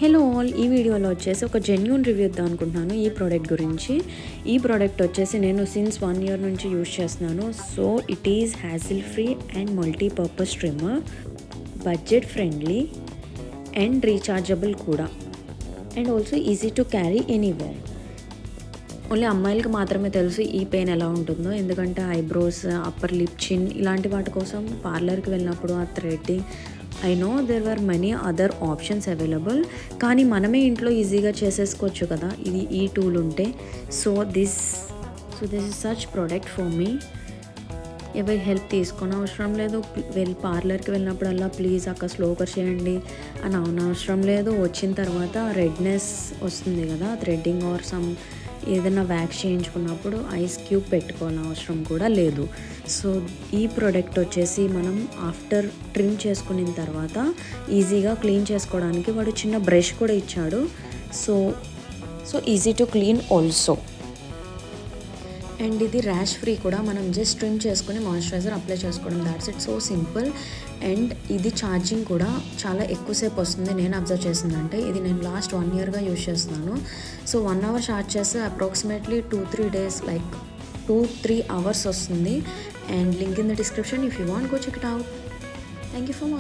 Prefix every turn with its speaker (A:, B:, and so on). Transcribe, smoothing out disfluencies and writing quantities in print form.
A: Hello all, ఈ వీడియోలో వచ్చేసి ఒక జెన్యూన్ రివ్యూ ఇద్దాం అనుకుంటున్నాను ఈ ప్రోడక్ట్ గురించి. ఈ ప్రోడక్ట్ వచ్చేసి నేను సిన్స్ 1 ఇయర్ నుంచి యూజ్ చేస్తున్నాను. So it is hassle free and multipurpose trimmer, budget friendly and rechargeable కూడా, and also easy to carry anywhere. Only అమ్మాయిలకి మాత్రమే తెలుసు ఈ పెయిన్ ఎలా ఉంటుందో, ఎందుకంటే ఐబ్రోస్, అప్పర్ లిప్, చిన్ ఇలాంటి వాటి కోసం పార్లర్కి వెళ్ళినప్పుడు ఆ threading, I know there were many other options available, కానీ మనమే ఇంట్లో ఈజీగా చేసేసుకోవచ్చు కదా ఇది ఈ టూల్ ఉంటే. So this is such product for me. ఎవరి హెల్ప్ తీసుకొని అవసరం లేదు. పార్లర్కి వెళ్ళినప్పుడల్లా ప్లీజ్ అక్క స్లోగా చేయండి అని అవసరం లేదు. వచ్చిన తర్వాత రెడ్నెస్ వస్తుంది కదా థ్రెడ్డింగ్ ఆర్ సమ్ ఏదైనా వ్యాక్స్ చేయించుకున్నప్పుడు ఐస్ క్యూబ్ పెట్టుకోవాలని అవసరం కూడా లేదు. సో ఈ ప్రోడక్ట్ వచ్చేసి మనం ఆఫ్టర్ ట్రిమ్ చేసుకున్న తర్వాత ఈజీగా క్లీన్ చేసుకోవడానికి వాడు చిన్న బ్రష్ కూడా ఇచ్చాడు. So easy to clean also. And ఇది ర్యాష్ ఫ్రీ కూడా. మనం జస్ట్ ట్రిమ్ చేసుకుని మాయిశ్చరైజర్ అప్లై చేసుకోవడం, that's it. So simple. And ఇది ఛార్జింగ్ కూడా చాలా ఎక్కువసేపు వస్తుంది. నేను అబ్జర్వ్ చేసిందంటే ఇది నేను లాస్ట్ 1 ఇయర్గా యూజ్ చేస్తున్నాను. సో 1 అవర్ ఛార్జ్ చేస్తే అప్రాక్సిమేట్లీ 2-3 డేస్, లైక్ 2-3 అవర్స్ వస్తుంది. And link in the description if you want go check it out. Thank you for